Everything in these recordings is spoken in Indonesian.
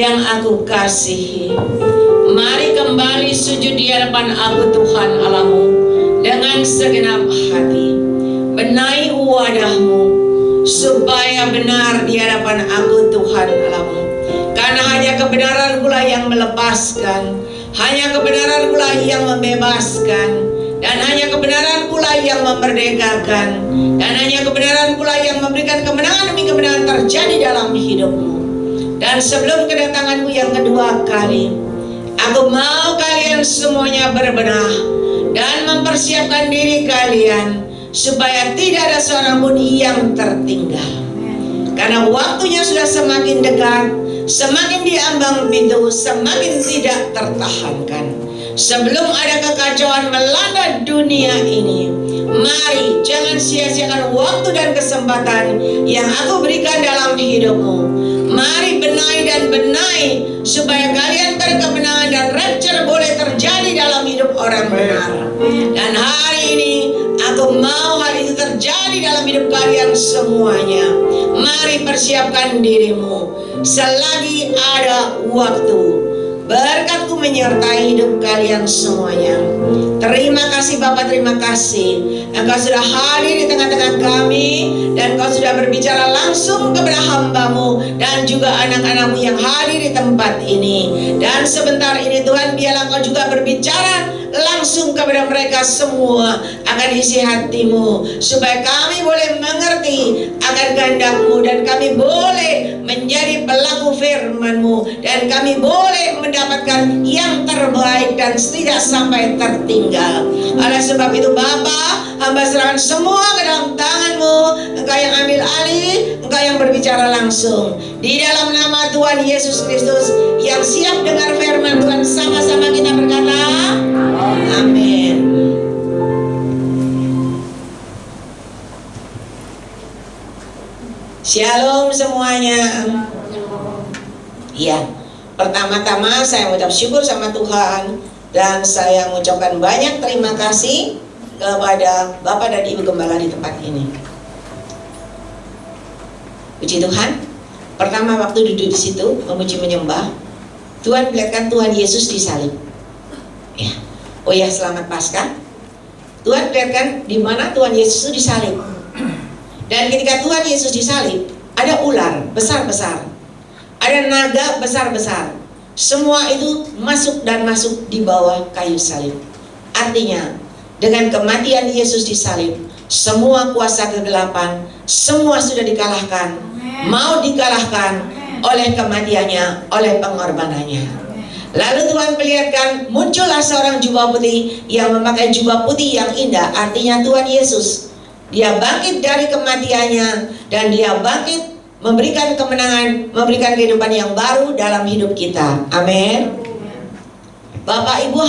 yang aku kasihi, mari kembali sujud di hadapan aku Tuhan Allahmu dengan segenap hati. Benahi wadahmu supaya benar di hadapan aku Tuhan Allahmu. Karena hanya kebenaran pula yang melepaskan, hanya kebenaran pula yang membebaskan, dan hanya kebenaran pula yang memerdekakan, dan hanya kebenaran pula yang memberikan kemenangan demi kemenangan terjadi dalam hidupmu. Dan sebelum kedatanganmu yang kedua kali, aku mau kalian semuanya berbenah dan mempersiapkan diri kalian supaya tidak ada seorang pun yang tertinggal. Karena waktunya sudah semakin dekat, semakin diambang pintu, semakin tidak tertahankan. Sebelum ada kekacauan melanda dunia ini, mari jangan sia-siakan waktu dan kesempatan yang aku berikan dalam hidupmu. Mari benahi dan benahi supaya kalian berkemenangan dan rapture boleh terjadi dalam hidup orang benar. Dan hari ini aku mau hal itu terjadi dalam hidup kalian semuanya. Mari persiapkan dirimu selagi ada waktu. Berkat-Ku menyertai hidup kalian semuanya. Terima kasih Bapa, terima kasih Engkau sudah hadir di tengah-tengah kami, dan Engkau sudah berbicara langsung kepada hamba-Mu dan juga anak-anak-Mu yang hadir di tempat ini. Dan sebentar ini Tuhan, biarlah Engkau juga berbicara langsung kepada mereka semua akan isi hati-Mu, supaya kami boleh mengerti akan kehendak-Mu, dan kami boleh menjadi pelaku firman-Mu, dan kami boleh mendapatkan yang terbaik dan tidak sampai tertinggal. Oleh sebab itu Bapa, hamba serahkan semua ke dalam tangan-Mu. Engkau yang ambil alih, Engkau yang berbicara langsung. Di dalam nama Tuhan Yesus Kristus yang siap dengar firman Tuhan, sama-sama kita berkata amin. Shalom semuanya. Ya, pertama-tama saya mengucap syukur sama Tuhan, dan saya mengucapkan banyak terima kasih kepada Bapak dan Ibu Gembala di tempat ini. Puji Tuhan. Pertama waktu duduk di situ memuji menyembah, Tuhan melihatkan Tuhan Yesus disalib. Ya. Oh ya, selamat Paskah. Tuhan melihatkan di mana Tuhan Yesus itu disalib. Dan ketika Tuhan Yesus disalib, ada ular besar-besar, ada naga besar-besar. Semua itu masuk di bawah kayu salib. Artinya, dengan kematian Yesus disalib, semua kuasa kegelapan, semua sudah dikalahkan. Mau dikalahkan oleh kematiannya, oleh pengorbanannya. Lalu Tuhan perlihatkan, muncullah seorang jubah putih yang memakai jubah putih yang indah. Artinya Tuhan Yesus, Dia bangkit dari kematiannya, dan Dia bangkit memberikan kemenangan, memberikan kehidupan yang baru dalam hidup kita. Amin. Bapak Ibu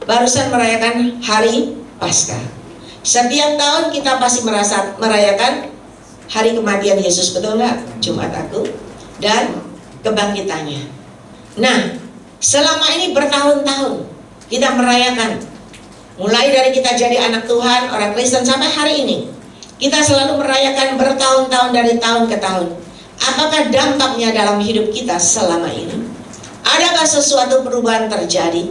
barusan merayakan hari Paskah. Setiap tahun kita pasti merayakan hari kematian Yesus, betul nggak? Jumat Agung dan kebangkitannya. Nah, selama ini bertahun-tahun kita merayakan, mulai dari kita jadi anak Tuhan, orang Kristen, sampai hari ini kita selalu merayakan bertahun-tahun, dari tahun ke tahun. Apakah dampaknya dalam hidup kita selama ini? Adakah sesuatu perubahan terjadi?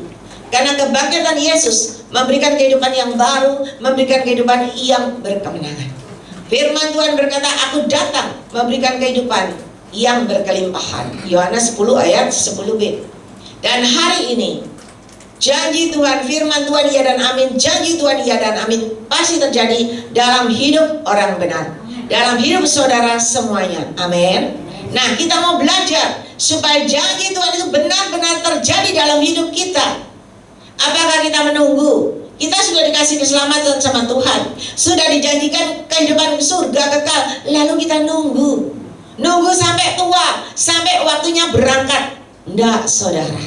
Karena kebangkitan Yesus memberikan kehidupan yang baru, memberikan kehidupan yang berkemenangan. Firman Tuhan berkata, aku datang memberikan kehidupan yang berkelimpahan. Yohanes 10 ayat 10b. Dan hari ini janji Tuhan, firman Tuhan ya dan amin, janji Tuhan ya dan amin pasti terjadi dalam hidup orang benar, dalam hidup saudara semuanya. Amin. Nah, kita mau belajar supaya janji Tuhan itu benar-benar terjadi dalam hidup kita. Apakah kita menunggu? Kita sudah dikasih keselamatan sama Tuhan, sudah dijanjikan kehidupan surga kekal, lalu kita nunggu sampai tua, sampai waktunya berangkat. Enggak, saudara.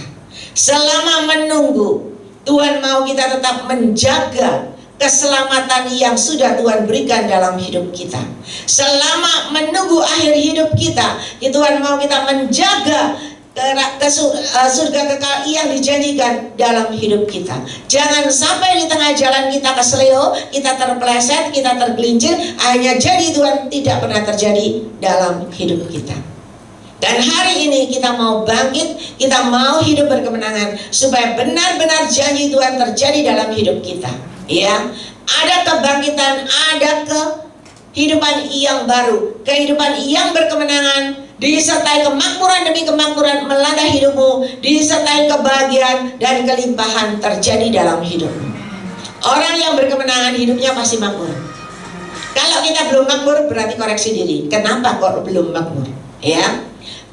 Selama menunggu, Tuhan mau kita tetap menjaga keselamatan yang sudah Tuhan berikan dalam hidup kita. Selama menunggu akhir hidup kita, Tuhan mau kita menjaga surga kekal yang dijanjikan dalam hidup kita. Jangan sampai di tengah jalan kita keseleo, kita terpeleset, kita tergelincir, hanya jadi Tuhan tidak pernah terjadi dalam hidup kita. Dan hari ini kita mau bangkit, kita mau hidup berkemenangan supaya benar-benar janji Tuhan terjadi dalam hidup kita. Ya, ada kebangkitan, ada kehidupan yang baru, kehidupan yang berkemenangan, disertai kemakmuran demi kemakmuran melanda hidupmu, disertai kebahagiaan dan kelimpahan terjadi dalam hidupmu. Orang yang berkemenangan hidupnya pasti makmur. Kalau kita belum makmur berarti koreksi diri. Kenapa kok belum makmur? Ya,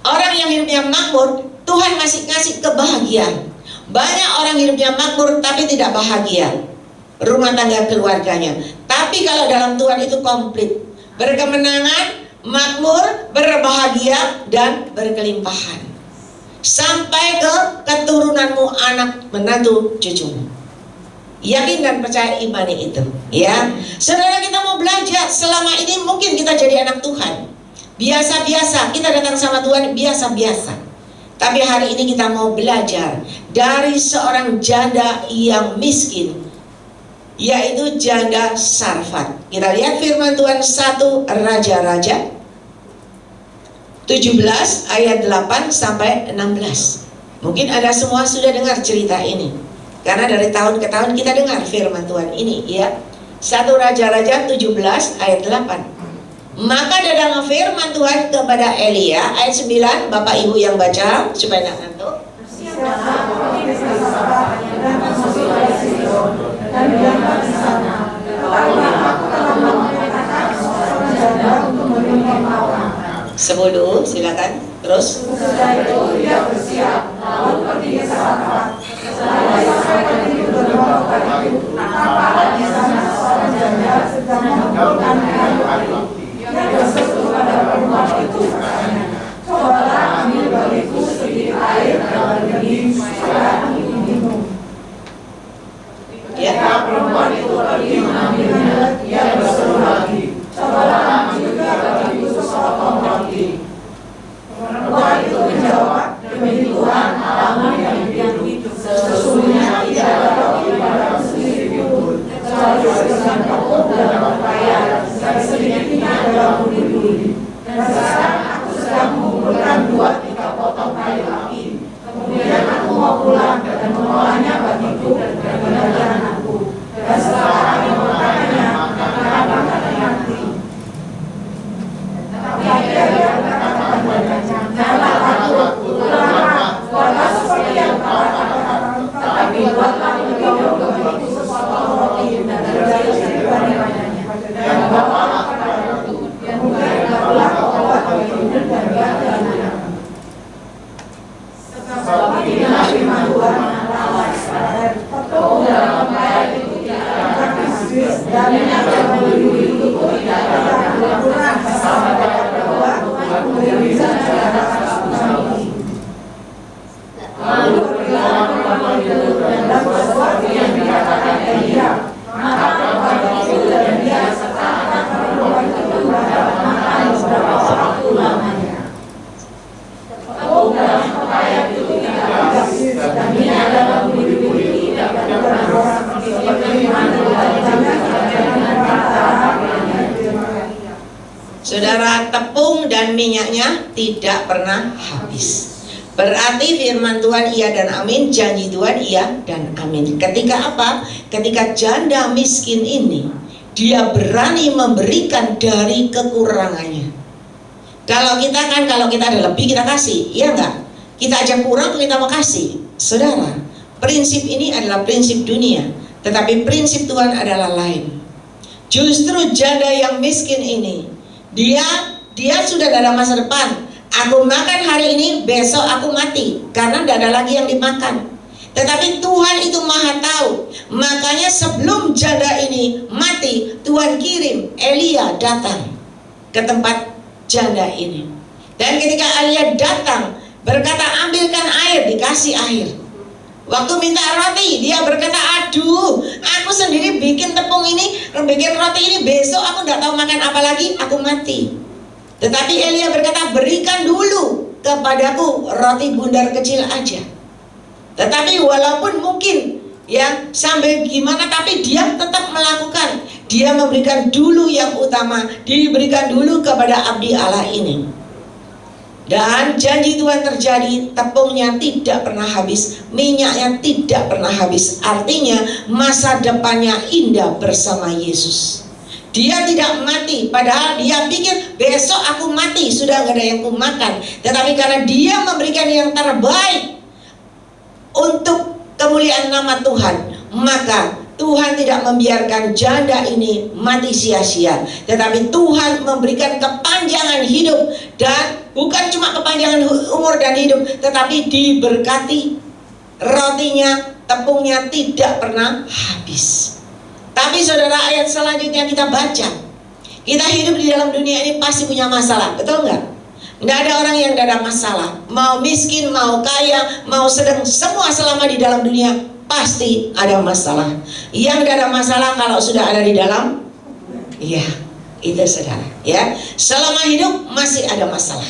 orang yang hidupnya makmur, Tuhan masih ngasih kebahagiaan. Banyak orang hidupnya makmur tapi tidak bahagia, rumah tangga keluarganya. Tapi kalau dalam Tuhan itu komplit, berkemenangan, makmur, berbahagia, dan berkelimpahan. Sampai ke keturunanmu, anak, menantu, cucumu. Yakin dan percaya imani itu, ya. Saudara, kita mau belajar. Selama ini mungkin kita jadi anak Tuhan biasa-biasa, kita datang sama Tuhan biasa-biasa. Tapi hari ini kita mau belajar dari seorang janda yang miskin, yaitu janda Sarfat. Kita lihat firman Tuhan 1 Raja-Raja 17 ayat 8 sampai 16. Mungkin Anda semua sudah dengar cerita ini, karena dari tahun ke tahun kita dengar firman Tuhan ini, ya. 1 Raja-Raja 17 ayat 8. Maka datang firman Tuhan kepada Elia, ayat 9, Bapak Ibu yang baca supaya tidak ngantuk. Sebelum silakan terus. Sesudah itu dia bersiap lalu pergi ke Sarfat. Setelah sampai ke beberapa kali itu, nampak di sana seorang janda sedang mengumpulkan kayu. Dia berseru pada perempuan itu, katanya, cobalah ambil bagiku sedikit air dalam geni supaya aku minum. Ya, perempuan itu pergi mengambilnya. Dia berseru lagi, cobalah ambil juga bagiku sepotong roti. Perempuan itu menjawab, demi Tuhan Allahmu yang hidup, sesungguhnya tidak ada roti padaku sendiri pun, kecuali segenggam tepung dalam pakaian, dan sedikitnya dalam budi-budi. Dan sekarang aku sedang mengumpulkan 2-3 potong kayu api. Kemudian aku mau pulang dan mengolahnya bagiku dan bagi anakku. Dan setelah kami memakannya, akan makan nanti. Tapi dia berkata kepadanya, janganlah takut, pulanglah, buatlah seperti yang kau katakan. Tapi buatlah lebih bagiku sepotong roti dan dari padanya. Dan bawalah kepadaku, kemudian bawalah obat bagiku dan bagi anak. Sebab inilah firman Tuhan Allah Israel, tepung dalam pakaian itu tidak akan habis, dan minyak yang melindungi itu tidak akan kurang sampai pada bahwa Tuhan bisa menjaga kami. Lalu pergilah perempuan itu dan sesuatu yang dikatakan Elia, maka perempuan itu dan dia serta anak perempuan itu mendapat makan beberapa waktu lamanya. Tepung dalam pakaian itu tidak habis, dan minyak dalam budi-budi tidak berkurang seperti mana Saudara, tepung dan minyaknya tidak pernah habis. Berarti firman Tuhan iya dan amin, janji Tuhan iya dan amin. Ketika apa? Ketika janda miskin ini, dia berani memberikan dari kekurangannya. Kalau kita ada lebih kita kasih, iya enggak? Kita aja kurang kita mau kasih. Saudara, prinsip ini adalah prinsip dunia, tetapi prinsip Tuhan adalah lain. Justru janda yang miskin ini, dia sudah ada masa depan. Aku makan hari ini, besok aku mati, karena tidak ada lagi yang dimakan. Tetapi Tuhan itu maha tahu. Makanya sebelum janda ini mati, Tuhan kirim Elia datang ke tempat janda ini. Dan ketika Elia datang, berkata ambilkan air, dikasih air. Waktu minta roti, dia berkata, aduh, aku sendiri bikin tepung ini, bikin roti ini, besok aku tidak tahu makan apa lagi, aku mati. Tetapi Elia berkata, berikan dulu kepadaku roti bundar kecil aja. Tetapi walaupun mungkin ya sambil gimana, tapi dia tetap melakukan. Dia memberikan dulu yang utama, diberikan dulu kepada abdi Allah ini. Dan janji Tuhan terjadi, tepungnya tidak pernah habis, minyaknya tidak pernah habis. Artinya masa depannya indah bersama Yesus. Dia tidak mati, padahal dia pikir besok aku mati, sudah gak ada yang ku makan. Tetapi karena dia memberikan yang terbaik untuk kemuliaan nama Tuhan, maka Tuhan tidak membiarkan janda ini mati sia-sia. Tetapi Tuhan memberikan kepanjangan hidup. Dan bukan cuma kepanjangan umur dan hidup, tetapi diberkati. Rotinya, tepungnya tidak pernah habis. Tapi saudara, ayat selanjutnya kita baca. Kita hidup di dalam dunia ini pasti punya masalah, betul nggak? Nggak ada orang yang tidak ada masalah. Mau miskin, mau kaya, mau sedang, semua selama di dalam dunia pasti ada masalah. Yang tidak ada masalah kalau sudah ada di dalam, iya, itu saudara, ya. Selama hidup masih ada masalah.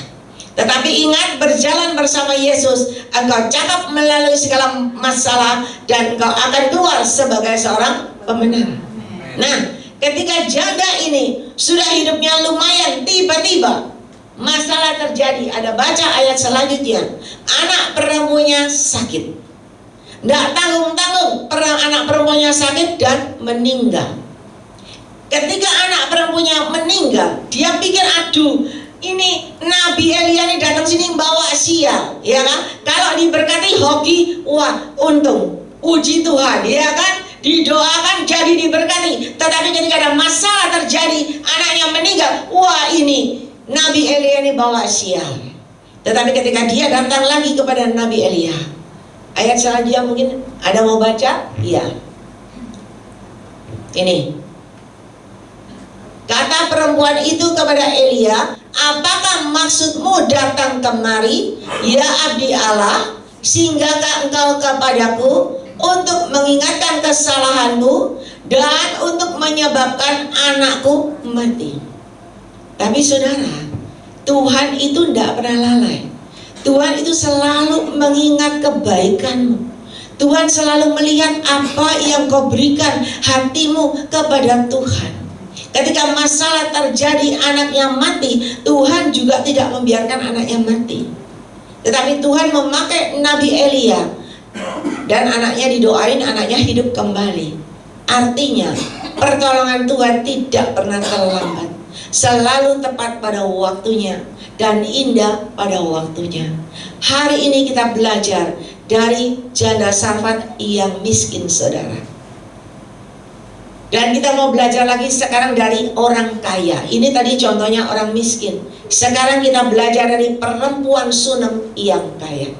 Tetapi ingat, berjalan bersama Yesus, engkau cakap melalui segala masalah dan engkau akan keluar sebagai seorang pemenang. Nah, ketika janda ini sudah hidupnya lumayan, tiba-tiba masalah terjadi. Ada baca ayat selanjutnya, anak perempuannya sakit. Tidak tanggung-tanggung, anak perempuannya sakit dan meninggal. Ketika anak perempuannya meninggal, dia pikir, aduh, ini Nabi Elia ini datang sini bawa sial, ya kan? Kalau diberkati hoki, wah untung, puji Tuhan, ya kan? Didoakan jadi diberkati. Tetapi ketika ada masalah terjadi, anaknya meninggal, wah ini Nabi Elia ini bawa sial. Tetapi ketika dia datang lagi kepada Nabi Elia, ayat selanjutnya mungkin ada mau baca? Iya. Ini. Kata perempuan itu kepada Elia, apakah maksudmu datang kemari, ya abdi Allah, singgahkah engkau kepadaku untuk mengingatkan kesalahanmu dan untuk menyebabkan anakku mati? Tapi saudara, Tuhan itu tidak pernah lalai. Tuhan itu selalu mengingat kebaikanmu. Tuhan selalu melihat apa yang kau berikan hatimu kepada Tuhan. Ketika masalah terjadi, anaknya mati, Tuhan juga tidak membiarkan anaknya mati. Tetapi Tuhan memakai Nabi Elia, dan anaknya didoain, anaknya hidup kembali. Artinya pertolongan Tuhan tidak pernah terlambat, selalu tepat pada waktunya dan indah pada waktunya. Hari ini kita belajar dari janda Sarfat yang miskin, saudara. Dan kita mau belajar lagi sekarang dari orang kaya. Ini tadi contohnya orang miskin. Sekarang kita belajar dari perempuan Sunem yang kaya.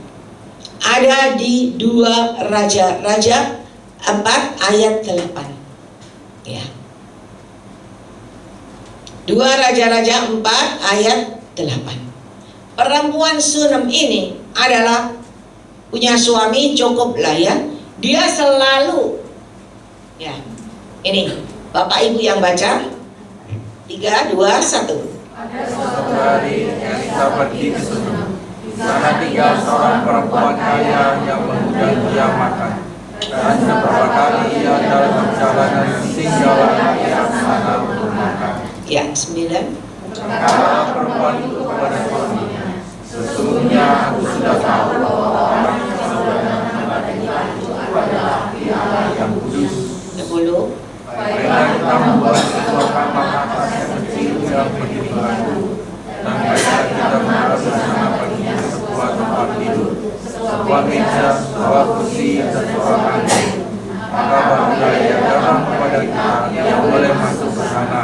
Ada di 2 Raja 4 ayat 8. Ya. 2 Raja 4 ayat 8. Perempuan Sunem ini adalah punya suami cukup lah ya. Dia selalu, ya, ini Bapak Ibu yang baca. 3, 2, 1. Ada suatu hari Elisa pergi ke Sunem. Di sana tinggal seorang perempuan kaya yang mengundang dia makan. Dan beberapa kali ia dalam perjalanan singgahlah ia ke sana untuk makan. Ya, 9. Kata perempuan itu kepada suaminya, sesungguhnya aku sudah tahu bahwa orang yang saudara kepada kita itu adalah Allah yang kudus. 10. Baiklah kita membuat sebuah kamar atas yang kecil dalam perlindunganku, dan baiklah kita membuat bersama baginya sebuah tempat tidur, sebuah meja, sebuah kursi, dan sebuah kantin. Maka barulah ia datang kepada kita yang boleh masuk ke sana.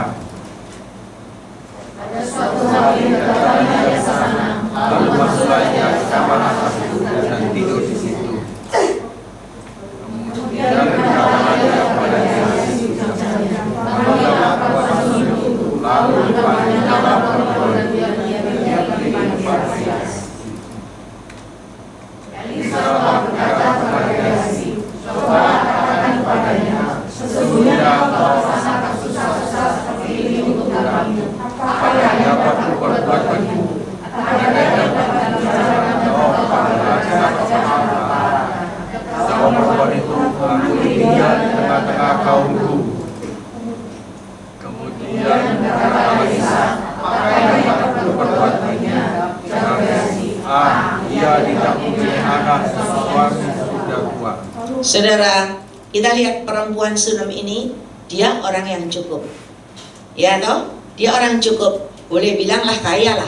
Pada suatu hari datangnya ke sana, lalu masuklah ia ke kamar atas itu dan tidur di situ. Kemudian berkatalah dia kepada dia, ambillah perbuatan itu, lalu dipanggillah perempuan dan dia pergi ke tempat dia. Elisa berkata kepada Gehazi, coba katakan kepadanya, sesungguhnya kau sangat susah-susah seperti ini untuk kami. Apa yang dapat kuperbuat bagimu? Apakah dapat membicarakan kau kepada raja? Jawab perempuan itu, aku tinggal di tengah-tengah kaumku. Kemudian berkata Elisa, apa yang dapat kuperbuat baginya? Jawab Gehazi, Saudara, kita lihat perempuan Sunem ini, dia orang yang cukup. Ya toh? Dia orang cukup. Boleh bilanglah kaya lah.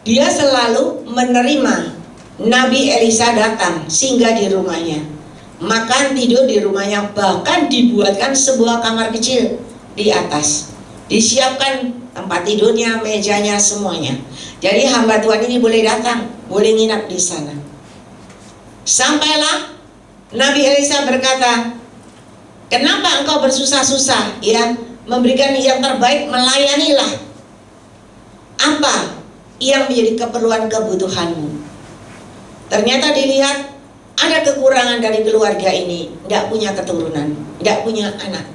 Dia selalu menerima Nabi Elisa datang singgah di rumahnya, makan tidur di rumahnya, bahkan dibuatkan sebuah kamar kecil di atas, disiapkan tempat tidurnya, mejanya, semuanya. Jadi hamba Tuhan ini boleh datang, boleh nginap di sana. Sampailah Nabi Elisa berkata, kenapa engkau bersusah-susah ya, memberikan yang terbaik, melayanilah apa yang menjadi keperluan kebutuhanmu. Ternyata dilihat ada kekurangan dari keluarga ini, tidak punya keturunan, tidak punya anak.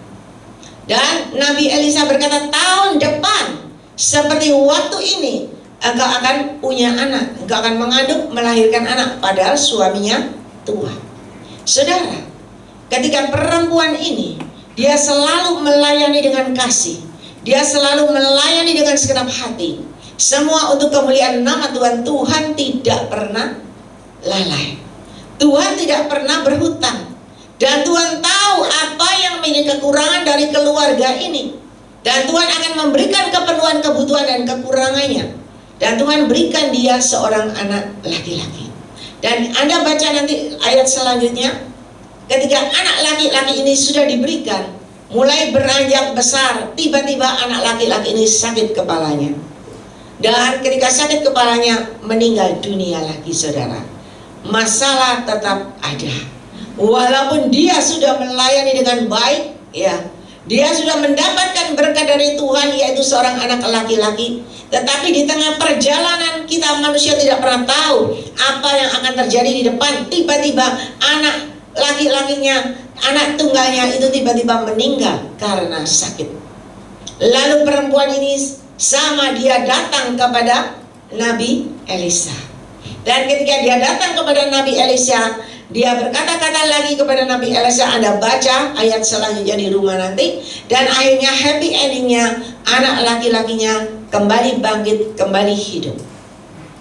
Dan Nabi Elisa berkata, tahun depan seperti waktu ini engkau akan punya anak, engkau akan mengandung, melahirkan anak. Padahal suaminya tua. Saudara, ketika perempuan ini, dia selalu melayani dengan kasih, dia selalu melayani dengan segenap hati, semua untuk kemuliaan nama Tuhan. Tuhan tidak pernah lalai, Tuhan tidak pernah berhutang, dan Tuhan tahu apa yang menjadi kekurangan dari keluarga ini, dan Tuhan akan memberikan keperluan, kebutuhan, dan kekurangannya. Dan Tuhan berikan dia seorang anak laki-laki. Dan Anda baca nanti ayat selanjutnya, ketika anak laki-laki ini sudah diberikan, mulai beranjak besar, tiba-tiba anak laki-laki ini sakit kepalanya. Dan ketika sakit kepalanya, meninggal dunia lagi, saudara. Masalah tetap ada. Walaupun dia sudah melayani dengan baik, ya, dia sudah mendapatkan berkat dari Tuhan, yaitu seorang anak laki-laki. Tetapi di tengah perjalanan kita manusia tidak pernah tahu apa yang akan terjadi di depan. Tiba-tiba anak laki-lakinya, anak tunggalnya itu tiba-tiba meninggal karena sakit. Lalu perempuan ini sama, dia datang kepada Nabi Elisa. Dan ketika dia datang kepada Nabi Elisa, dia berkata-kata lagi kepada Nabi Elisa. Anda baca ayat selanjutnya di rumah nanti. Dan akhirnya happy endingnya, anak laki-lakinya kembali bangkit, kembali hidup.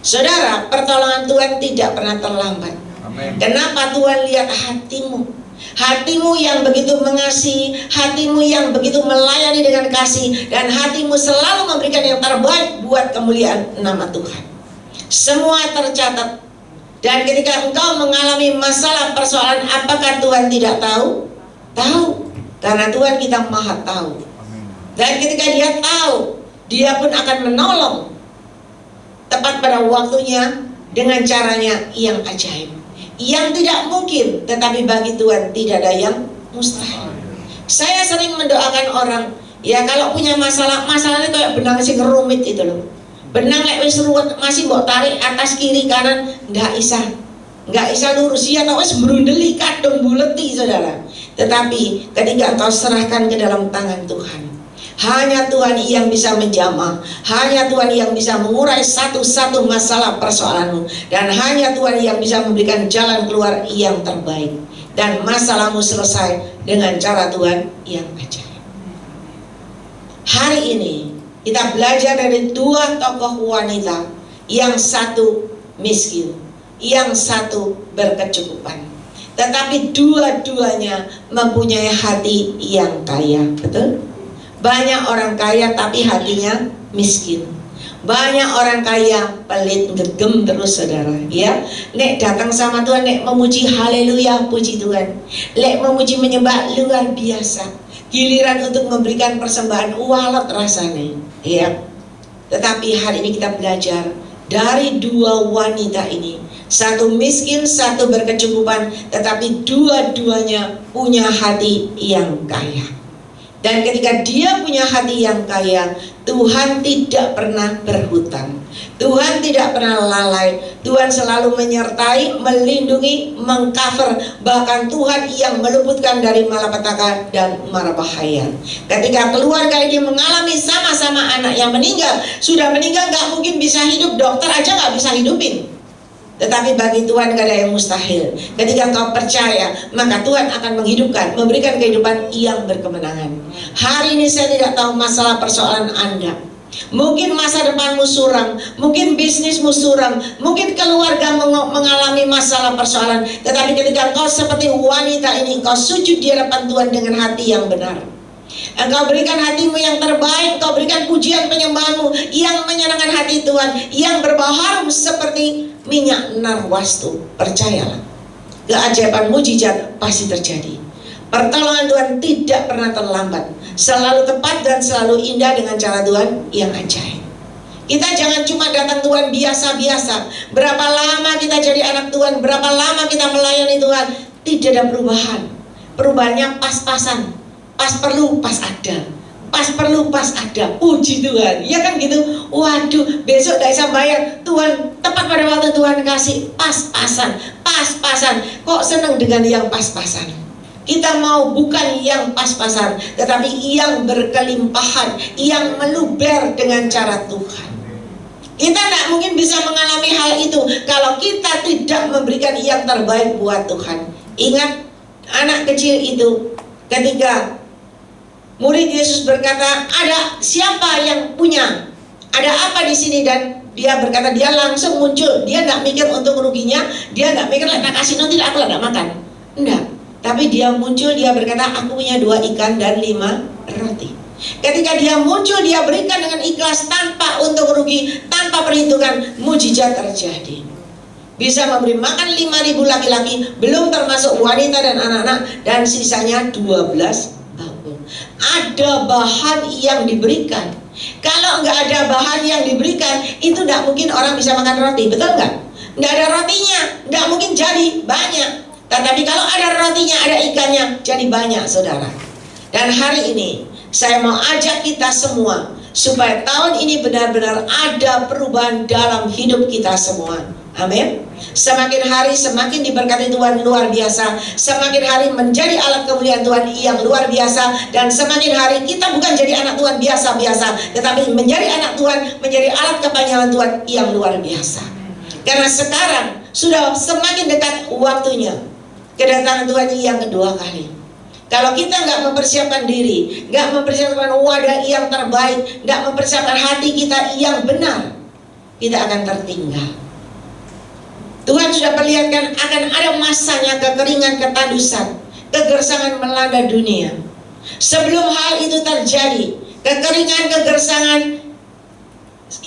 Saudara, pertolongan Tuhan tidak pernah terlambat. Amin. Kenapa? Tuhan lihat hatimu, hatimu yang begitu mengasihi, hatimu yang begitu melayani dengan kasih, dan hatimu selalu memberikan yang terbaik buat kemuliaan nama Tuhan. Semua tercatat. Dan ketika engkau mengalami masalah, persoalan, apakah Tuhan tidak tahu? Tahu, karena Tuhan kita maha tahu. Dan ketika dia tahu, dia pun akan menolong tepat pada waktunya dengan caranya yang ajaib, yang tidak mungkin, tetapi bagi Tuhan tidak ada yang mustahil. Saya sering mendoakan orang, ya kalau punya masalah, masalahnya kayak benang sing rumit itu loh. Benang lek wis ruwet masih mbok tarik atas kiri kanan, nggak bisa lurus, ya tau wis brundeli kadung buleti, saudara. Tetapi ketika engkau serahkan ke dalam tangan Tuhan, hanya Tuhan yang bisa menjamah, hanya Tuhan yang bisa mengurai satu-satu masalah persoalanmu, dan hanya Tuhan yang bisa memberikan jalan keluar yang terbaik, dan masalahmu selesai dengan cara Tuhan yang ajaib. Hari ini kita belajar dari dua tokoh wanita, yang satu miskin, yang satu berkecukupan. Tetapi dua-duanya mempunyai hati yang kaya, betul? Banyak orang kaya tapi hatinya miskin. Banyak orang kaya pelit, gegem terus, saudara. Ya, nek datang sama Tuhan, nek memuji haleluya, puji Tuhan. Nek memuji menyembah luar biasa. Giliran untuk memberikan persembahan, walat rasanya. Ya. Tetapi hari ini kita belajar dari dua wanita ini. Satu miskin, satu berkecukupan, tetapi dua-duanya punya hati yang kaya. Dan ketika dia punya hati yang kaya, Tuhan tidak pernah berhutang, Tuhan tidak pernah lalai. Tuhan selalu menyertai, melindungi, mengcover. Bahkan Tuhan yang meluputkan dari malapetaka dan mara bahaya. Ketika keluarga ini mengalami sama-sama anak yang meninggal, sudah meninggal, gak mungkin bisa hidup, dokter aja gak bisa hidupin. Tetapi bagi Tuhan gak ada yang mustahil. Ketika kau percaya, maka Tuhan akan menghidupkan, memberikan kehidupan yang berkemenangan. Hari ini saya tidak tahu masalah persoalan Anda. Mungkin masa depanmu suram, mungkin bisnismu suram, mungkin keluarga mengalami masalah persoalan. Tetapi ketika engkau seperti wanita ini, engkau sujud di hadapan Tuhan dengan hati yang benar, engkau berikan hatimu yang terbaik, engkau berikan pujian penyembahanmu yang menyenangkan hati Tuhan, yang berbau harum seperti minyak narwastu. Percayalah, keajaiban mujizat pasti terjadi. Pertolongan Tuhan tidak pernah terlambat, selalu tepat dan selalu indah dengan cara Tuhan yang ajaib. Kita jangan cuma datang Tuhan biasa-biasa. Berapa lama kita jadi anak Tuhan, berapa lama kita melayani Tuhan, tidak ada perubahan. Perubahannya pas-pasan, pas perlu, pas ada. Pas perlu, pas ada. Puji Tuhan, ya kan gitu. Waduh, besok gak bisa bayar, Tuhan tepat pada waktu Tuhan kasih. Pas-pasan, pas-pasan. Kok senang dengan yang pas-pasan? Kita mau bukan yang pas-pasan, tetapi yang berkelimpahan, yang meluber dengan cara Tuhan. Kita tidak mungkin bisa mengalami hal itu kalau kita tidak memberikan yang terbaik buat Tuhan. Ingat anak kecil itu, ketika murid Yesus berkata, ada siapa yang punya? Ada apa di sini? Dan dia berkata, dia langsung muncul. Dia tidak mikir untuk ruginya, dia tidak mikir, tak kasih nanti aku tidak makan. Enggak. Tapi dia muncul, dia berkata, aku punya 2 ikan dan 5 roti. Ketika dia muncul, dia berikan dengan ikhlas, tanpa untuk rugi, tanpa perhitungan, mujizat terjadi. Bisa memberi makan 5.000 laki-laki, belum termasuk wanita dan anak-anak, dan sisanya 12 bakul. Ada bahan yang diberikan. Kalau nggak ada bahan yang diberikan, itu tidak mungkin orang bisa makan roti, betul nggak? Nggak ada rotinya, nggak mungkin jadi banyak. Tetapi kalau ada rotinya, ada ikannya, jadi banyak, saudara. Dan hari ini saya mau ajak kita semua supaya tahun ini benar-benar ada perubahan dalam hidup kita semua. Amin. Semakin hari semakin diberkati Tuhan luar biasa. Semakin hari menjadi alat kemuliaan Tuhan yang luar biasa. Dan semakin hari kita bukan jadi anak Tuhan biasa-biasa, tetapi menjadi anak Tuhan, menjadi alat kepanjangan Tuhan yang luar biasa. Karena sekarang sudah semakin dekat waktunya kedatangan Tuhan yang kedua kali. Kalau kita nggak mempersiapkan diri, nggak mempersiapkan wadah yang terbaik, nggak mempersiapkan hati kita yang benar, kita akan tertinggal. Tuhan sudah perlihatkan akan ada masanya kekeringan, ketandusan, kegersangan melanda dunia. Sebelum hal itu terjadi, kekeringan, kegersangan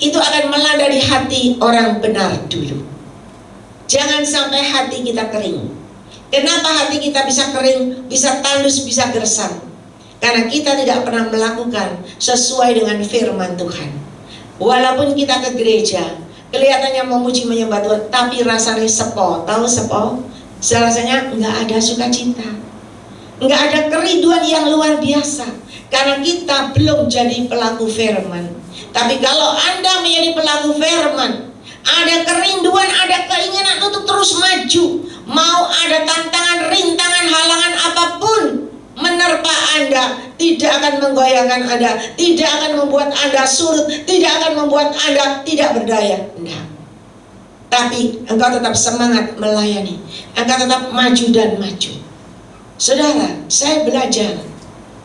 itu akan melanda di hati orang benar dulu. Jangan sampai hati kita kering. Kenapa hati kita bisa kering, bisa tandus, bisa gersang? Karena kita tidak pernah melakukan sesuai dengan firman Tuhan. Walaupun kita ke gereja, kelihatannya memuji menyembah Tuhan, tapi rasanya sepo. Tahu sepo? Rasanya nggak ada sukacita, nggak ada kerinduan yang luar biasa. Karena kita belum jadi pelaku firman. Tapi kalau Anda menjadi pelaku firman, ada kerinduan, ada keinginan untuk terus maju. Mau ada tantangan, rintangan, halangan apapun menerpa Anda, tidak akan menggoyahkan Anda, tidak akan membuat Anda surut, tidak akan membuat Anda tidak berdaya. Enggak. Tapi engkau tetap semangat melayani, engkau tetap maju dan maju. Saudara, saya belajar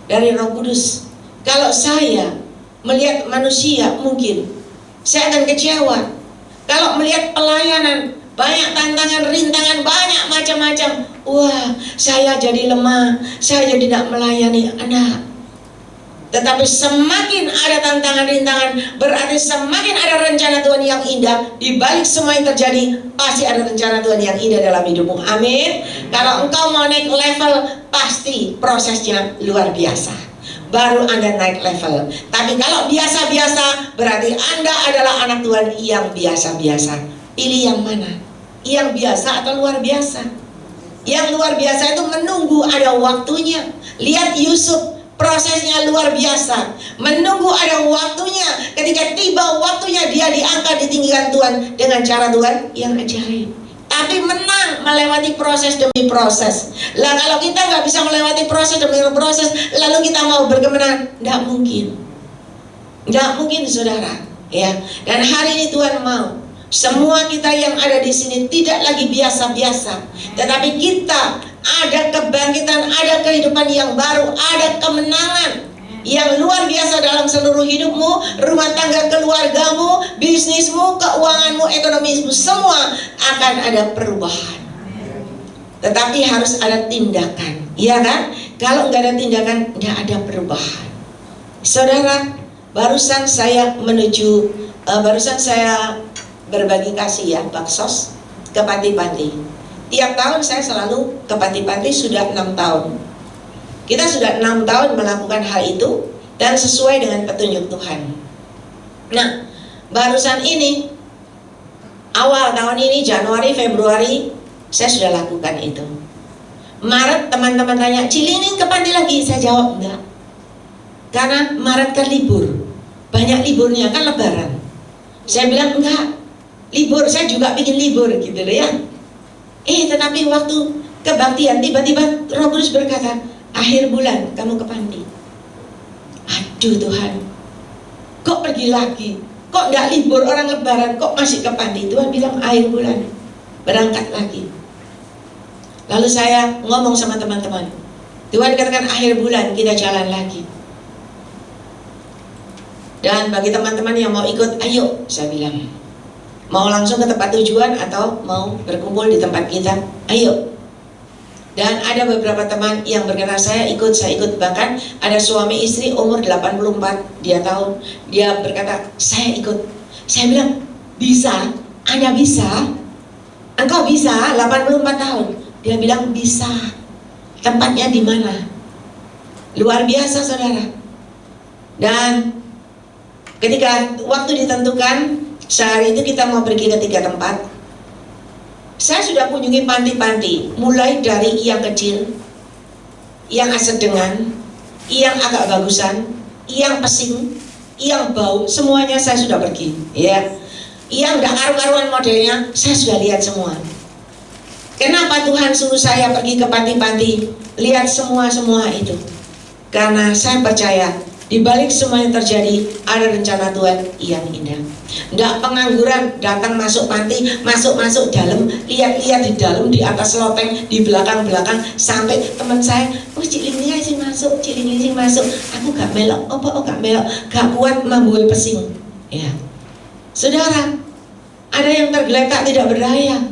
dari Roh Kudus. Kalau saya melihat manusia, mungkin saya akan kecewa. Kalau melihat pelayanan, banyak tantangan, rintangan, banyak macam-macam, wah, saya jadi lemah, saya jadi tidak melayani Anda. Tetapi semakin ada tantangan, rintangan, berarti semakin ada rencana Tuhan yang indah. Di balik semua yang terjadi, pasti ada rencana Tuhan yang indah dalam hidupmu. Amin. Kalau engkau mau naik level, pasti prosesnya luar biasa, baru Anda naik level. Tapi kalau biasa-biasa, berarti Anda adalah anak Tuhan yang biasa-biasa. Pilih yang mana? Yang biasa atau luar biasa? Yang luar biasa itu menunggu ada waktunya. Lihat Yusuf, prosesnya luar biasa. Menunggu ada waktunya. Ketika tiba waktunya, dia diangkat, ditinggikan Tuhan dengan cara Tuhan yang ajaib. Tapi menang melewati proses demi proses. Lah kalau kita nggak bisa melewati proses demi proses, lalu kita mau berkemenangan, nggak mungkin. Nggak mungkin, saudara. Ya. Dan hari ini Tuhan mau semua kita yang ada di sini tidak lagi biasa-biasa, tetapi kita ada kebangkitan, ada kehidupan yang baru, ada kemenangan yang luar biasa dalam seluruh hidupmu, rumah tangga keluargamu, bisnismu, keuanganmu, ekonomimu, semua akan ada perubahan. Tetapi harus ada tindakan, iya kan? Kalau nggak ada tindakan, nggak ada perubahan. Saudara, barusan saya berbagi kasih ya, baksos ke panti-panti. Tiap tahun saya selalu ke panti-panti, sudah 6 tahun. Kita sudah 6 tahun melakukan hal itu dan sesuai dengan petunjuk Tuhan. Nah, barusan ini, awal tahun ini, Januari, Februari, saya sudah lakukan itu. Maret teman-teman tanya, Cilini ke panti lagi? Saya jawab enggak. Karena Maret kan libur, banyak liburnya kan, lebaran. Saya bilang enggak, libur, saya juga bikin libur gitu loh ya. Tetapi waktu kebaktian tiba-tiba Roh Kudus berkata, akhir bulan kamu ke panti. Aduh Tuhan, kok pergi lagi? Kok enggak libur orang lebaran, kok masih ke panti? Tuhan bilang akhir bulan berangkat lagi. Lalu saya ngomong sama teman-teman, Tuhan katakan akhir bulan kita jalan lagi. Dan bagi teman-teman yang mau ikut, ayo, saya bilang, mau langsung ke tempat tujuan atau mau berkumpul di tempat kita, ayo. Dan ada beberapa teman yang berkata saya ikut. Bahkan ada suami istri umur 84, dia berkata saya ikut. Saya bilang, bisa? Anda bisa? Engkau bisa? 84 tahun. Dia bilang bisa. Tempatnya di mana? Luar biasa saudara. Dan ketika waktu ditentukan, sehari itu kita mau pergi ke 3 tempat. Saya sudah kunjungi panti-panti, mulai dari yang kecil, yang sedengan, yang agak bagusan, yang pesing, yang bau, semuanya saya sudah pergi. Ya, yang gak karu-karuan modelnya, saya sudah lihat semua. Kenapa Tuhan suruh saya pergi ke panti-panti, lihat semua itu? Karena saya percaya di balik semua yang terjadi ada rencana Tuhan yang indah. Nggak pengangguran datang masuk panti, masuk dalam, lihat di dalam, di atas loteng, di belakang sampai teman saya, Cilini sih masuk, aku gak melok, gak melok, gak kuat membuai pesing. Ya, saudara, ada yang tergeletak tidak berdaya,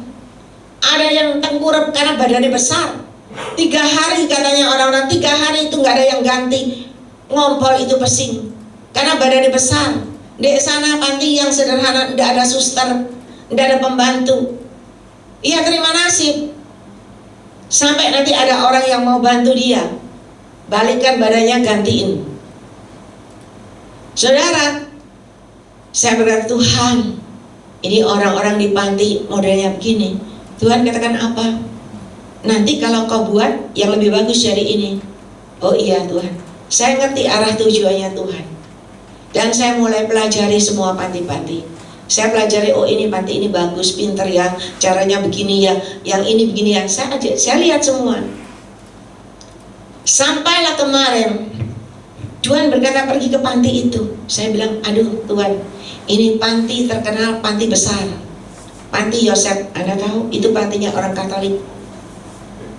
ada yang tengkurap karena badannya besar. 3 hari katanya orang-orang, 3 hari itu nggak ada yang ganti. Ngompol itu pesing karena badannya besar. Di sana panti yang sederhana, tidak ada suster, tidak ada pembantu. Ia terima nasib. Sampai nanti ada orang yang mau bantu dia, balikan badannya, gantiin. Saudara, saya berkata, Tuhan, ini orang-orang di panti modelnya begini. Tuhan katakan apa? Nanti kalau kau buat yang lebih bagus dari ini. Oh iya Tuhan, saya ngerti arah tujuannya Tuhan. Dan saya mulai pelajari semua panti-panti. Saya pelajari, oh ini panti ini bagus, pinter ya, caranya begini ya, yang ini begini ya. Saya lihat semua. Sampailah kemarin Tuhan berkata pergi ke panti itu. Saya bilang, aduh Tuhan, ini panti terkenal, panti besar, panti Yosef. Anda tahu itu pantinya orang Katolik,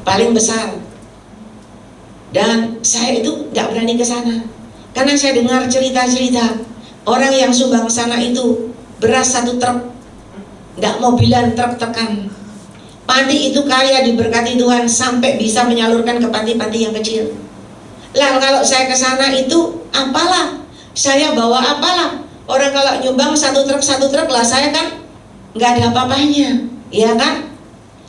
paling besar. Dan saya itu nggak berani ke sana karena saya dengar cerita-cerita orang yang sumbang sana itu beras 1 truk, nggak mobilan, truk tekan. Panti itu kaya diberkati Tuhan sampai bisa menyalurkan ke panti-panti yang kecil. Lah kalau saya ke sana itu apalah, saya bawa apalah. Orang kalau nyumbang 1 truk lah, saya kan nggak ada apa-apanya, ya kan?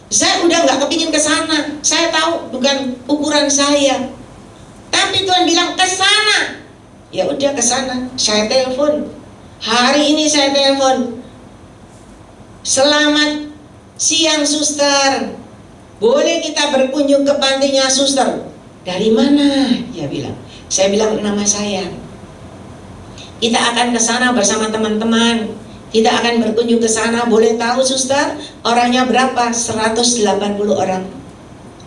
Saya udah nggak kepingin ke sana. Saya tahu bukan ukuran saya. Tapi Tuhan bilang ke sana. Ya udah ke sana. Saya telepon. Hari ini saya telepon. Selamat siang suster. Boleh kita berkunjung ke pantinya suster? Dari mana? Dia bilang. Saya bilang nama saya. Kita akan ke sana bersama teman-teman. Kita akan berkunjung ke sana. Boleh tahu suster, orangnya berapa? 180 orang.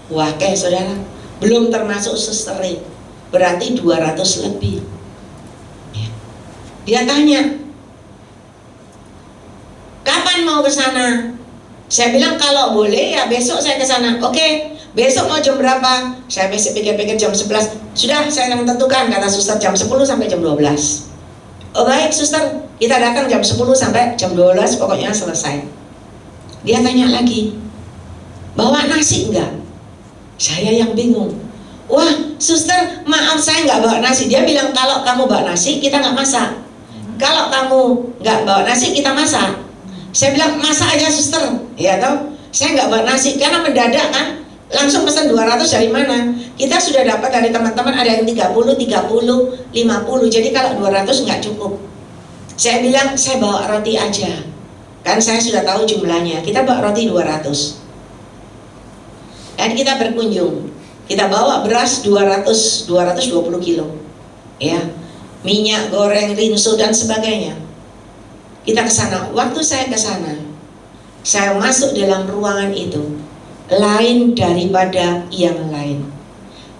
Wah, saudara, belum termasuk suster, berarti 200 lebih. Dia tanya, kapan mau ke sana? Saya bilang kalau boleh ya besok saya ke sana. Oke, besok mau jam berapa? Saya besok pikir-pikir jam 11. Sudah, saya yang tentukan, kata suster, jam 10 sampai jam 12. Oh baik suster, kita datang jam 10 sampai jam 12, pokoknya selesai. Dia tanya lagi, bawa nasi enggak? Saya yang bingung. Wah suster, maaf saya nggak bawa nasi. Dia bilang kalau kamu bawa nasi kita nggak masak. Kalau kamu nggak bawa nasi kita masak. Saya bilang masak aja suster, ya toh. Saya nggak bawa nasi karena mendadak kan. Langsung pesan 200 dari mana? Kita sudah dapat dari teman-teman ada yang 30, 50. Jadi kalau 200 nggak cukup. Saya bilang saya bawa roti aja. Kan saya sudah tahu jumlahnya. Kita bawa roti 200. Dan kita berkunjung. Kita bawa beras 220 kilo. Ya. Minyak goreng, rinso dan sebagainya. Kita ke sana. Waktu saya ke sana, saya masuk dalam ruangan itu, lain daripada yang lain.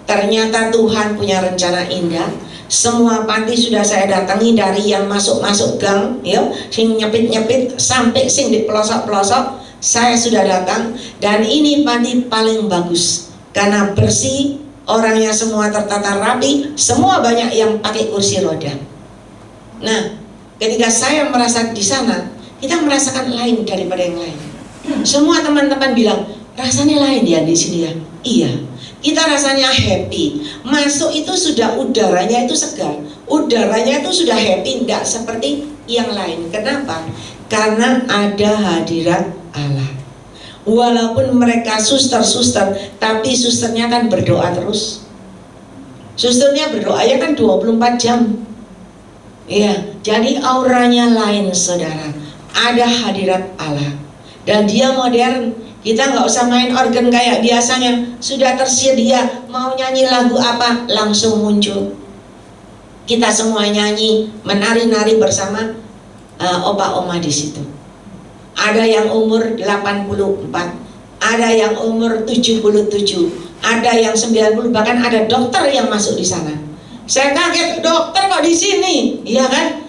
Ternyata Tuhan punya rencana indah. Semua panti sudah saya datangi, dari yang masuk-masuk gang, ya, sing nyepit-nyepit sampai sing di pelosok-pelosok, saya sudah datang. Dan ini panti paling bagus karena bersih, orangnya semua tertata rapi, semua banyak yang pakai kursi roda. Nah, ketika saya merasa di sana, kita merasakan lain daripada yang lain. Semua teman-teman bilang, rasanya lain ya di sini ya. Iya, kita rasanya happy. Masuk itu sudah udaranya itu segar, udaranya itu sudah happy, tidak seperti yang lain. Kenapa? Karena ada hadirat Allah. Walaupun mereka suster-suster, tapi susternya kan berdoa terus. Susternya berdoa ya kan 24 jam. Iya, jadi auranya lain saudara. Ada hadirat Allah. Dan dia modern. Kita nggak usah main organ kayak biasanya. Sudah tersedia, mau nyanyi lagu apa langsung muncul. Kita semua nyanyi, menari-nari bersama opa-oma di situ. Ada yang umur 84, ada yang umur 77, ada yang 90, bahkan ada dokter yang masuk di sana. Saya kaget, dokter kok di sini, iya kan?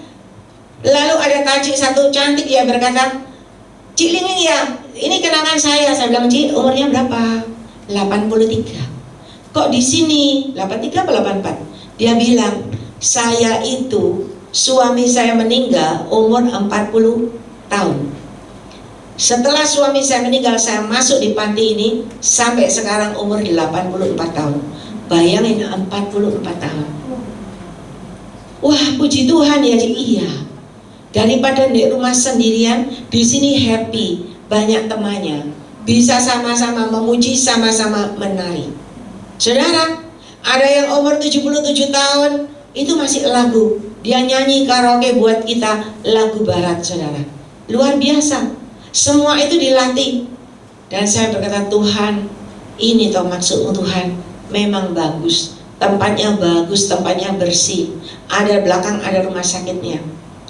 Lalu ada tajik satu cantik, ya berkata, Cik Linging ya, ini kenangan saya. Saya bilang, Cik, umurnya berapa? 83. Kok di sini? 83 atau 84? Dia bilang, saya itu, suami saya meninggal umur 40 tahun. Setelah suami saya meninggal, saya masuk di panti ini, sampai sekarang umur 84 tahun. Bayangin 44 tahun. Wah, puji Tuhan ya, Cik. Iya. Daripada di rumah sendirian, di sini happy, banyak temannya, bisa sama-sama memuji, sama-sama menari. Saudara, ada yang umur 77 tahun, itu masih lagu. Dia nyanyi karaoke buat kita lagu barat, saudara. Luar biasa. Semua itu dilatih. Dan saya berkata, Tuhan, ini toh maksud Tuhan, memang bagus. Tempatnya bagus, tempatnya bersih. Ada belakang, ada rumah sakitnya.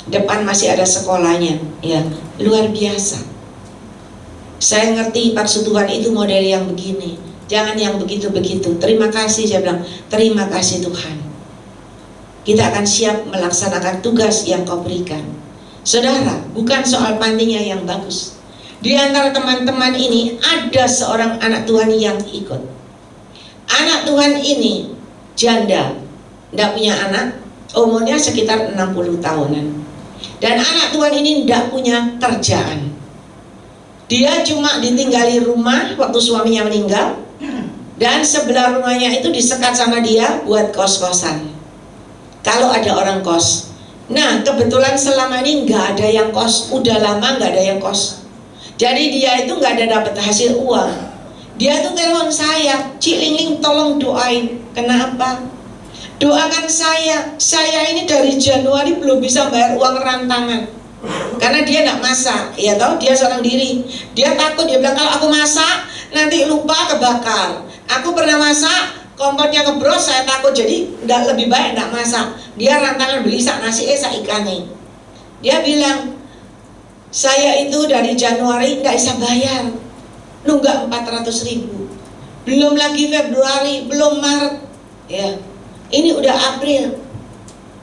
Depan masih ada sekolahnya, ya, luar biasa. Saya ngerti maksud Tuhan itu model yang begini, jangan yang begitu-begitu. Terima kasih, saya bilang, terima kasih Tuhan. Kita akan siap melaksanakan tugas yang Kau berikan. Saudara, bukan soal pantinya yang bagus. Di antara teman-teman ini ada seorang anak Tuhan yang ikut. Anak Tuhan ini janda, tidak punya anak, umurnya sekitar 60 tahunan. Dan anak Tuhan ini tidak punya kerjaan. Dia cuma ditinggali rumah waktu suaminya meninggal. Dan sebelah rumahnya itu disekat sama dia buat kos-kosan. Kalau ada orang kos. Nah kebetulan selama ini nggak ada yang kos. Udah lama nggak ada yang kos. Jadi dia itu nggak ada dapat hasil uang. Dia tuh telepon saya, Cik Lingling tolong doain. Kenapa? Doakan saya ini dari Januari belum bisa bayar uang rantangan. Karena dia nggak masak, ya toh, dia seorang diri. Dia takut, dia bilang kalau aku masak nanti lupa kebakar. Aku pernah masak, kompornya kebros, saya takut, jadi lebih baik nggak masak. Dia rantangan beli sak nasi, sak ikannya. Dia bilang, saya itu dari Januari nggak bisa bayar, nunggak 400.000. Belum lagi Februari, belum Maret, ya. Ini udah April.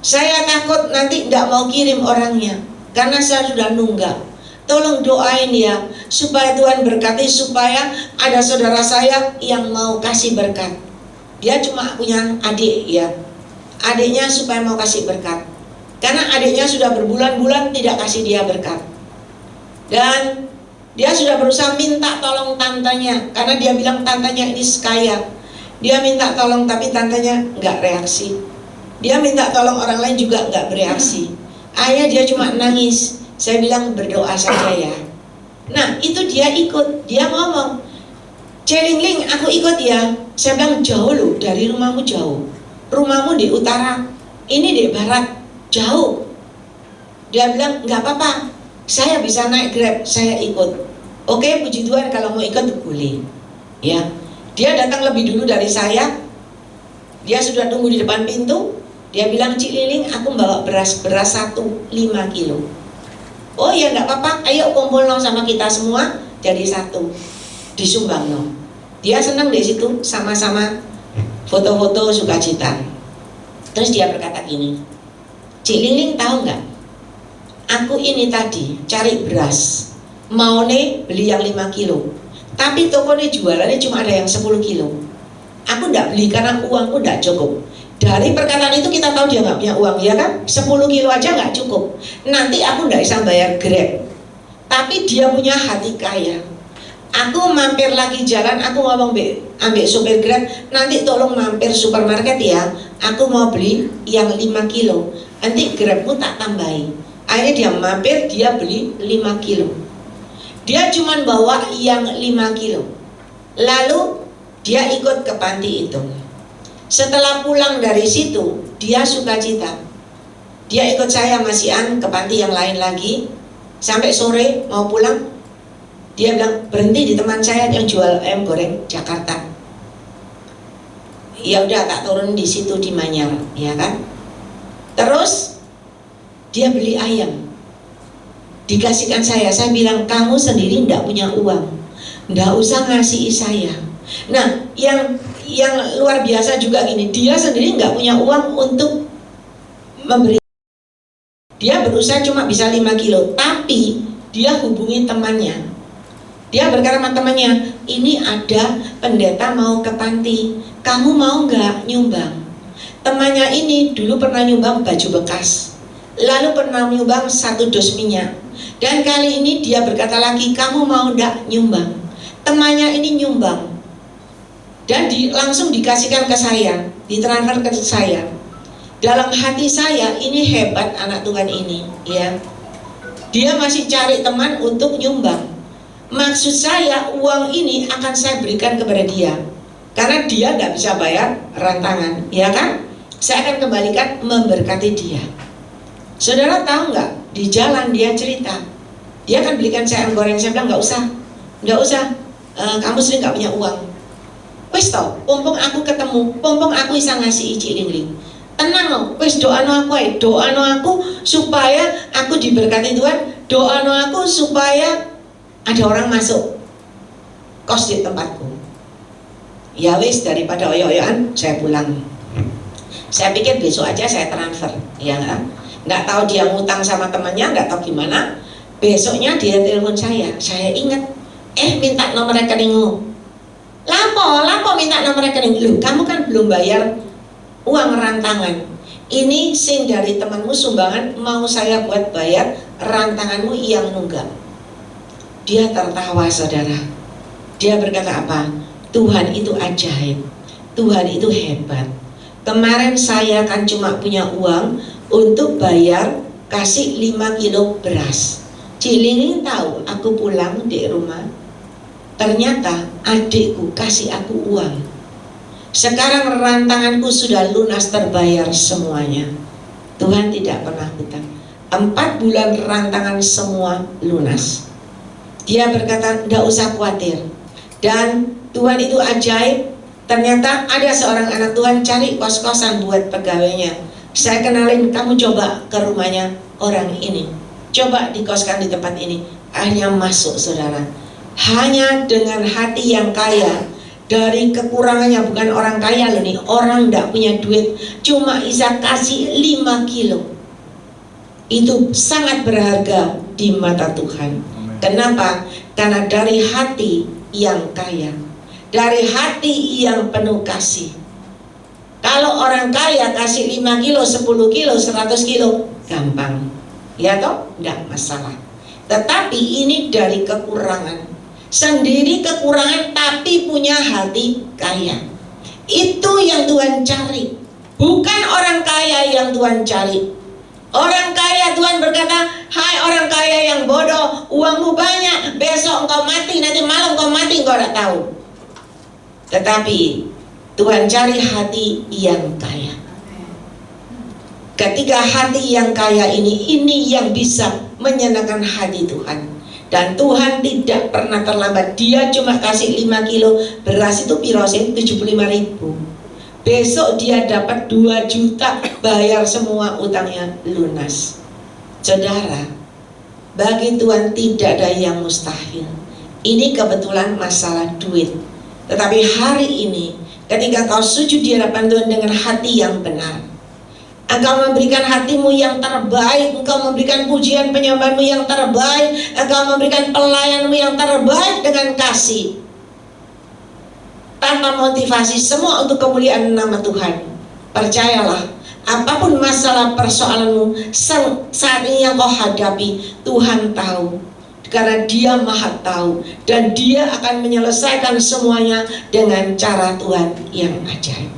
Saya takut nanti tidak mau kirim orangnya karena saya sudah nunggak. tolong doain ya, supaya Tuhan berkati, supaya ada saudara saya yang mau kasih berkat. Dia cuma punya adik ya, adiknya supaya mau kasih berkat, karena adiknya sudah berbulan-bulan tidak kasih dia berkat. Dan dia sudah berusaha minta tolong tantenya, karena dia bilang tantenya ini kaya. Dia minta tolong tapi tantenya nggak reaksi. Dia minta tolong orang lain juga nggak bereaksi. Akhirnya dia cuma nangis. Saya bilang berdoa saja ya. Nah itu dia ikut, dia ngomong, Celingling aku ikut ya. Saya bilang jauh loh, dari rumahmu jauh. Rumahmu di utara, ini di barat, jauh. Dia bilang nggak apa-apa, saya bisa naik Grab, saya ikut. Oke, puji Tuhan, kalau mau ikut boleh. Ya, dia datang lebih dulu dari saya. Dia sudah tunggu di depan pintu. Dia bilang, Cik Liling, aku bawa beras 5 kilo. Oh ya nggak apa-apa, ayo kumpul no sama kita semua jadi satu, disumbang no. Dia senang di situ, sama-sama foto-foto sukacita. Terus dia berkata gini, Cik Liling tahu nggak? Aku ini tadi cari beras, mau nih beli yang 5 kilo, tapi tokonya jualannya cuma ada yang 10 kilo. Aku nggak beli karena uangku nggak cukup. Dari perkataan itu kita tahu dia nggak punya uang, ya kan? 10 kilo aja nggak cukup. Nanti aku nggak bisa bayar Grab. Tapi dia punya hati kaya. Aku mampir lagi jalan, aku ngomong ambil supir Grab, nanti tolong mampir supermarket ya. Aku mau beli yang 5 kilo. Nanti Grabmu tak tambahin. Akhirnya dia mampir, dia beli 5 kilo. Dia cuma bawa yang 5 kilo. Lalu dia ikut ke panti itu. Setelah pulang dari situ, dia sukacita. Dia ikut saya Mas Ian ke panti yang lain lagi. Sampai sore mau pulang, dia bilang berhenti di teman saya yang jual ayam goreng Jakarta. Ya udah tak turun di situ di Manyar, ya kan? Terus dia beli ayam, dikasihkan saya bilang kamu sendiri ndak punya uang, ndak usah ngasih saya. Nah yang luar biasa juga gini, dia sendiri nggak punya uang untuk memberi. Dia berusaha cuma bisa 5 kilo, tapi dia hubungi temannya. Dia berkata sama temannya, ini ada pendeta mau ke panti, kamu mau nggak nyumbang? Temannya ini dulu pernah nyumbang baju bekas, lalu pernah nyumbang 1 dus minyak. Dan kali ini dia berkata lagi, kamu mau nggak nyumbang? Temannya ini nyumbang. Dan langsung dikasihkan ke saya, ditransfer ke saya. Dalam hati saya, ini hebat anak Tuhan ini, ya. Dia masih cari teman untuk nyumbang. Maksud saya, uang ini akan saya berikan kepada dia, karena dia nggak bisa bayar rantangan, ya kan? Saya akan kembalikan memberkati dia. Saudara tahu nggak? Di jalan dia cerita, dia akan belikan saya ayam goreng. Saya bilang nggak usah, kamu sendiri nggak punya uang. Wis toh, pompong aku ketemu, pompong aku bisa ngasih Cik Liling. Tenang loh, wis doano aku supaya aku diberkati Tuhan, doano aku supaya ada orang masuk kos di tempatku. Ya wis, daripada oyo-oyoan saya pulang. Saya pikir besok aja saya transfer, ya nggak tahu dia ngutang sama temannya, nggak tahu gimana. Besoknya dia telepon saya ingat, minta nomor rekeningmu. Lapo minta nomor rekening. Loh, kamu kan belum bayar uang rantangan. Ini sing dari temanmu sumbangan, mau saya buat bayar rantanganmu yang nunggak. Dia tertawa saudara. Dia berkata apa? Tuhan itu ajaib, Tuhan itu hebat. Kemarin saya kan cuma punya uang untuk bayar kasih 5 kilo beras. Cilingin tahu aku pulang di rumah, ternyata adikku kasih aku uang. Sekarang rantanganku sudah lunas terbayar semuanya. Tuhan tidak pernah hutang. 4 bulan rantangan semua lunas. Dia berkata, tidak usah khawatir. Dan Tuhan itu ajaib. Ternyata ada seorang anak Tuhan cari kos-kosan buat pegawainya. Saya kenalin, kamu coba ke rumahnya orang ini, coba dikoskan di tempat ini. Akhirnya masuk saudara. Hanya dengan hati yang kaya, dari kekurangannya, bukan orang kaya loh nih, orang tidak punya duit, cuma bisa kasih 5 kilo. Itu sangat berharga di mata Tuhan. Kenapa? Karena dari hati yang kaya, dari hati yang penuh kasih. Kalau orang kaya kasih 5 kilo, 10 kilo, 100 kilo, gampang, ya toh? Tidak masalah. Tetapi ini dari kekurangan, sendiri kekurangan tapi punya hati kaya. Itu yang Tuhan cari, bukan orang kaya yang Tuhan cari. Orang kaya, Tuhan berkata, hai orang kaya yang bodoh, uangmu banyak, besok engkau mati, nanti malam engkau mati, engkau tidak tahu. Tetapi Tuhan cari hati yang kaya. Ketika hati yang kaya ini yang bisa menyenangkan hati Tuhan. Dan Tuhan tidak pernah terlambat. Dia cuma kasih 5 kilo beras itu pirose 75.000. Besok dia dapat 2 juta, bayar semua utangnya lunas. Saudara, bagi Tuhan tidak ada yang mustahil. Ini kebetulan masalah duit. Tetapi hari ini ketika kau sujud di hadapan Tuhan dengan hati yang benar, engkau memberikan hatimu yang terbaik, engkau memberikan pujian penyembahanmu yang terbaik, engkau memberikan pelayanmu yang terbaik dengan kasih, tanpa motivasi, semua untuk kemuliaan nama Tuhan. Percayalah, apapun masalah persoalanmu saat ini yang kau hadapi, Tuhan tahu. Karena Dia Maha Tahu, dan Dia akan menyelesaikan semuanya dengan cara Tuhan yang ajaib.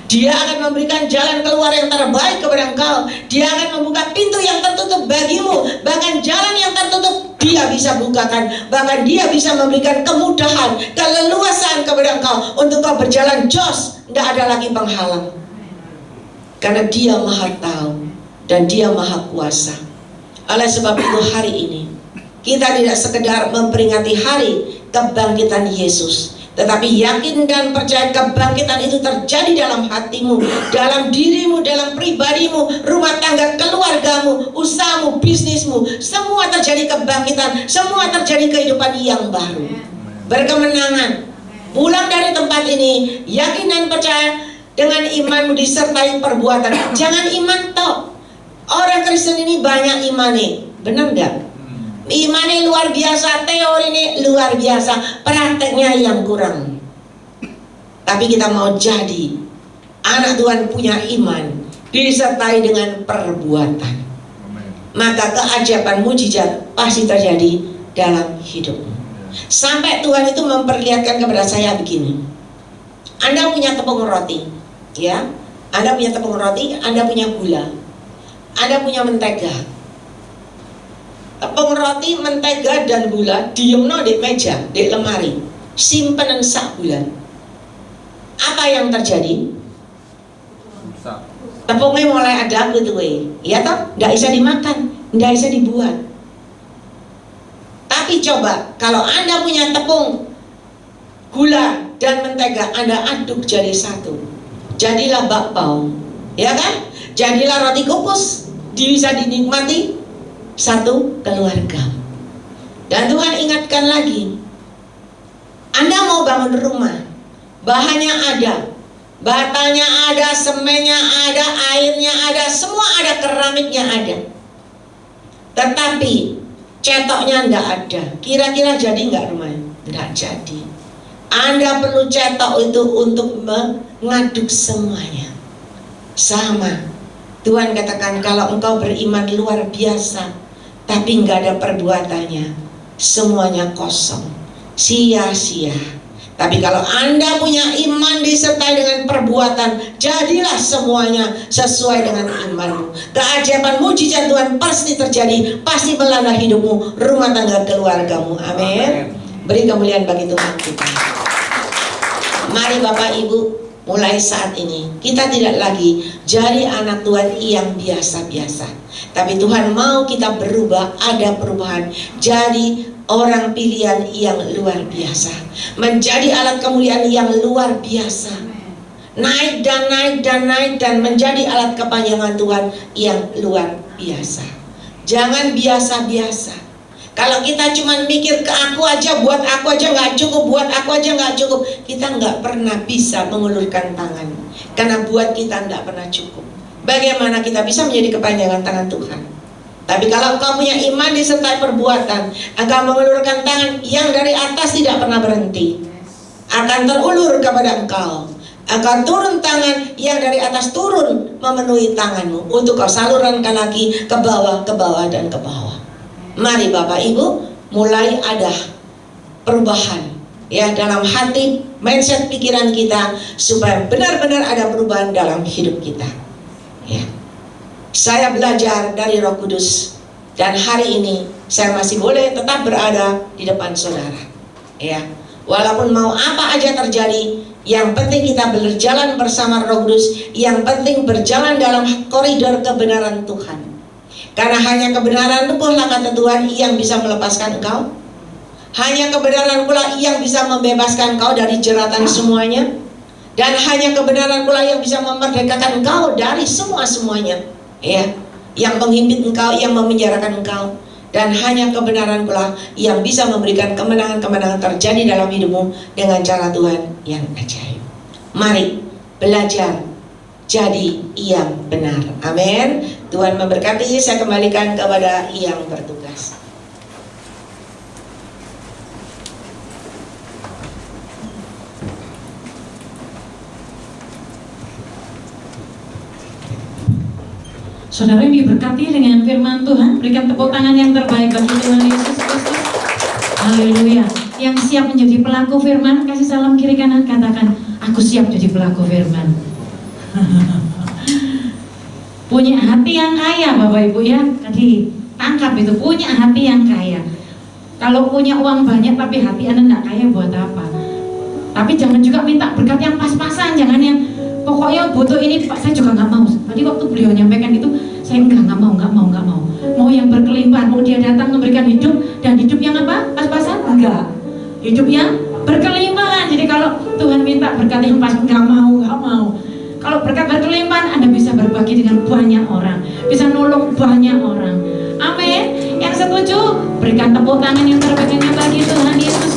Dia akan memberikan jalan keluar yang terbaik kepada engkau. Dia akan membuka pintu yang tertutup bagimu. Bahkan jalan yang tertutup Dia bisa bukakan. Bahkan Dia bisa memberikan kemudahan, keleluasaan kepada engkau untuk kau berjalan jos. Tidak ada lagi penghalang. Karena Dia Maha Tahu dan Dia Maha Kuasa. Oleh sebab itu hari ini kita tidak sekedar memperingati hari kebangkitan Yesus, tetapi yakin dan percaya kebangkitan itu terjadi dalam hatimu, dalam dirimu, dalam pribadimu, rumah tangga, keluargamu, usahamu, bisnismu. Semua terjadi kebangkitan, semua terjadi kehidupan yang baru, berkemenangan. Pulang dari tempat ini yakin dan percaya dengan imanmu disertai perbuatan. Jangan iman tok. Orang Kristen ini banyak imane, benar enggak? Imannya luar biasa, teori ini luar biasa, prakteknya yang kurang. Tapi kita mau jadi anak Tuhan punya iman disertai dengan perbuatan, maka keajaiban mujizat pasti terjadi dalam hidupmu. Sampai Tuhan itu memperlihatkan kepada saya begini, Anda punya tepung roti, ya, Anda punya tepung roti, Anda punya gula, Anda punya mentega. Tepung roti, mentega, dan gula diemno di meja, di lemari, simpenan sak bulan. Apa yang terjadi? Tepungnya mulai ada gitu, ya toh? Nggak bisa dimakan, nggak bisa dibuat. Tapi coba, kalau Anda punya tepung, gula, dan mentega, Anda aduk jadi satu, jadilah bakpao, ya kan? Jadilah roti kukus, bisa dinikmati satu keluarga. Dan Tuhan ingatkan lagi, Anda mau bangun rumah, bahannya ada, batanya ada, semennya ada, airnya ada, semua ada, keramiknya ada. Tetapi cetoknya enggak ada. Kira-kira jadi enggak rumahnya? Enggak jadi. Anda perlu cetok itu untuk mengaduk semuanya. Sama, Tuhan katakan kalau engkau beriman luar biasa, tapi nggak ada perbuatannya, semuanya kosong, sia-sia. Tapi kalau Anda punya iman disertai dengan perbuatan, jadilah semuanya sesuai dengan imanmu. Keajaiban mujizat Tuhan pasti terjadi, pasti melanda hidupmu, rumah tangga, keluargamu. Amin. Beri kemuliaan bagi Tuhan kita. Mari Bapak Ibu, mulai saat ini kita tidak lagi jadi anak Tuhan yang biasa-biasa, tapi Tuhan mau kita berubah, ada perubahan, jadi orang pilihan yang luar biasa, menjadi alat kemuliaan yang luar biasa, naik dan naik dan naik, dan menjadi alat kepanjangan Tuhan yang luar biasa. Jangan biasa-biasa. Kalau kita cuma mikir ke aku aja, buat aku aja nggak cukup, buat aku aja nggak cukup, kita nggak pernah bisa mengulurkan tangan, karena buat kita nggak pernah cukup. Bagaimana kita bisa menjadi kepanjangan tangan Tuhan? Tapi kalau engkau punya iman disertai perbuatan, engkau mengulurkan tangan yang dari atas tidak pernah berhenti, akan terulur kepada engkau. Akan turun tangan yang dari atas turun memenuhi tanganmu untuk kau salurkan lagi ke bawah, dan ke bawah. Mari Bapak Ibu, mulai ada perubahan ya dalam hati, mindset, pikiran kita, supaya benar-benar ada perubahan dalam hidup kita. Ya. Saya belajar dari Roh Kudus, dan hari ini saya masih boleh tetap berada di depan saudara. Ya. Walaupun mau apa aja terjadi, yang penting kita berjalan bersama Roh Kudus, yang penting berjalan dalam koridor kebenaran Tuhan. Karena hanya kebenaran pula kata Tuhan yang bisa melepaskan engkau. Hanya kebenaran pula yang bisa membebaskan engkau dari jeratan semuanya. Dan hanya kebenaran pula yang bisa memerdekakan engkau dari semuanya. Ya, yang menghimpit engkau, yang memenjarakan engkau. Dan hanya kebenaran pula yang bisa memberikan kemenangan-kemenangan terjadi dalam hidupmu dengan cara Tuhan yang ajaib. Mari belajar jadi yang benar. Amin. Tuhan memberkati. Saya kembalikan kepada yang bertugas. Saudara yang diberkati dengan firman Tuhan, berikan tepuk tangan yang terbaik bagi Tuhan Yesus Kristus. Haleluya. Yang siap menjadi pelaku firman, kasih salam kiri kanan, katakan, aku siap jadi pelaku firman. Punya hati yang kaya Bapak Ibu ya. Tadi tangkap itu, punya hati yang kaya. Kalau punya uang banyak tapi hati Anda tidak kaya, buat apa? Tapi jangan juga minta berkat yang pas-pasan, jangan yang pokoknya butuh ini Pak, saya juga nggak mau. Tadi waktu beliau nyampaikan itu, saya nggak mau. Mau yang berkelimpahan, mau dia datang memberikan hidup, dan hidup yang apa? Pas-pasan? Enggak. Hidup yang berkelimpahan. Jadi kalau Tuhan minta berkat yang pas, nggak mau. Kalau berkat berkelimpahan, Anda bisa berbagi dengan banyak orang, bisa nolong banyak orang. Amin. Yang setuju, berikan tepuk tangan yang terbaiknya bagi Tuhan Yesus